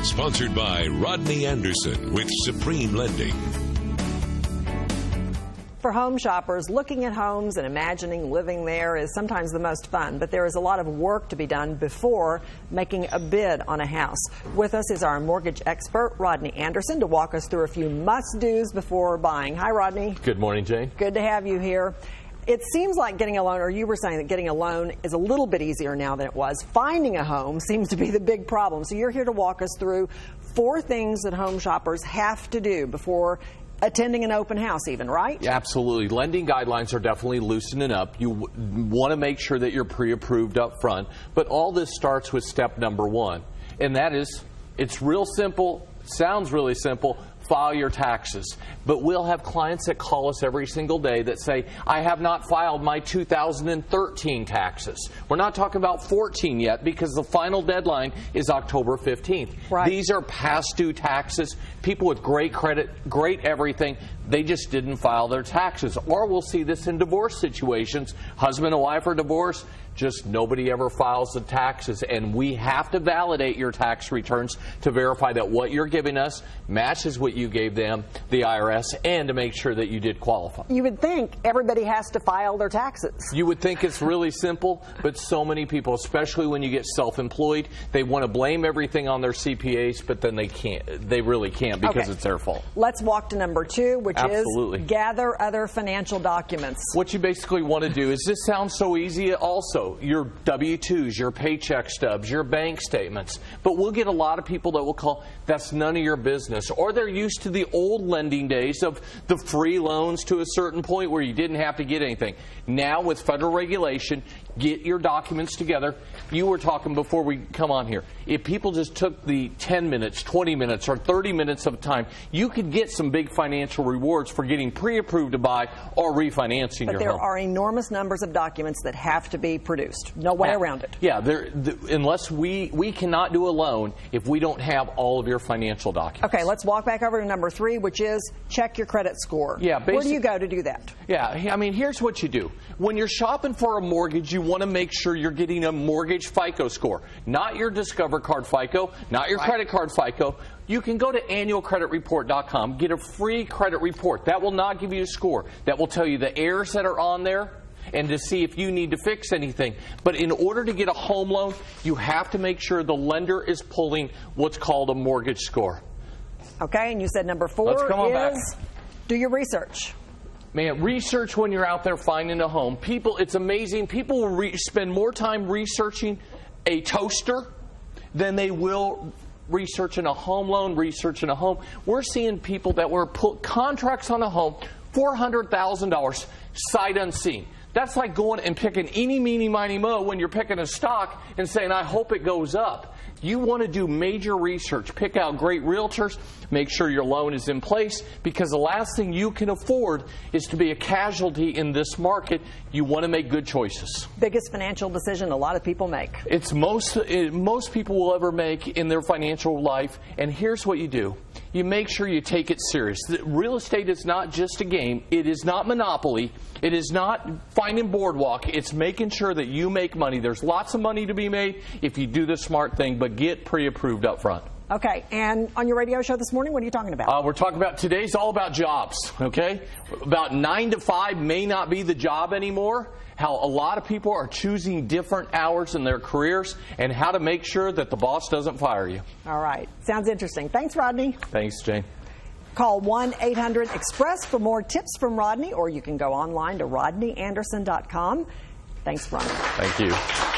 Sponsored by Rodney Anderson with Supreme Lending. For home shoppers, looking at homes and imagining living there is sometimes the most fun, but there is a lot of work to be done before making a bid on a house. With us is our mortgage expert, Rodney Anderson, to walk us through a few must-dos before buying. Hi, Rodney. Good morning, Jane. Good to have you here. It seems like getting a loan, or you were saying that getting a loan is a little bit easier now than it was. Finding a home seems to be the big problem. So you're here to walk us through 4 things that home shoppers have to do before attending an open house even, right? Yeah, absolutely. Lending guidelines are definitely loosening up. You want to make sure that you're pre-approved up front. But all this starts with step number 1. And that is, it's real simple, sounds really simple, file your taxes. But we'll have clients that call us every single day that say, I have not filed my 2013 taxes. We're not talking about 14 yet because the final deadline is October 15th. Right. These are past due taxes. People with great credit, great everything, they just didn't file their taxes. Or we'll see this in divorce situations. Husband and wife are divorced. Just nobody ever files the taxes, and we have to validate your tax returns to verify that what you're giving us matches what you gave them, the IRS, and to make sure that you did qualify. You would think everybody has to file their taxes. You would think it's really simple, but so many people, especially when you get self-employed, they want to blame everything on their CPAs, but then they can't. They really can't because it's their fault. Let's walk to number 2, which Absolutely. is gather other financial documents. What you basically want to do is, this sounds so easy also, your W-2s, your paycheck stubs, your bank statements. But we'll get a lot of people that will call, that's none of your business. Or they're used to the old lending days of the free loans to a certain point where you didn't have to get anything. Now with federal regulation, get your documents together. You were talking before we come on here. If people just took the 10 minutes, 20 minutes, or 30 minutes of time, you could get some big financial rewards for getting pre-approved to buy or refinancing your home. But there are enormous numbers of documents that have to be produced. No way around it. Yeah, unless we cannot do a loan if we don't have all of your financial documents. Okay, let's walk back over to number 3, which is check your credit score. Yeah, where do you go to do that? Yeah, I mean, here's what you do. When you're shopping for a mortgage, you want to make sure you're getting a mortgage FICO score, not your Discover Card FICO, not your credit card FICO. You can go to annualcreditreport.com, get a free credit report. That will not give you a score. That will tell you the errors that are on there and to see if you need to fix anything. But in order to get a home loan, you have to make sure the lender is pulling what's called a mortgage score. Okay, and you said number 4 is do your research. Man, research when you're out there finding a home. People, it's amazing. People will spend more time researching a toaster than they will researching a home loan, researching a home. We're seeing people that were put contracts on a home, $400,000, sight unseen. That's like going and picking eeny, meeny, miny, mo when you're picking a stock and saying, I hope it goes up. You want to do major research. Pick out great realtors. Make sure your loan is in place, because the last thing you can afford is to be a casualty in this market. You want to make good choices. Biggest financial decision a lot of people make. It's most people will ever make in their financial life. And here's what you do. You make sure you take it serious. Real estate is not just a game. It is not Monopoly. It is not finding boardwalk. It's making sure that you make money. There's lots of money to be made if you do the smart thing, but get pre-approved up front. Okay, and on your radio show this morning, what are you talking about? We're talking about, today's all about jobs, okay? About 9 to 5 may not be the job anymore. How a lot of people are choosing different hours in their careers, and how to make sure that the boss doesn't fire you. All right, sounds interesting. Thanks, Rodney. Thanks, Jane. Call 1-800-EXPRESS for more tips from Rodney, or you can go online to rodneyanderson.com. Thanks, Rodney. Thank you.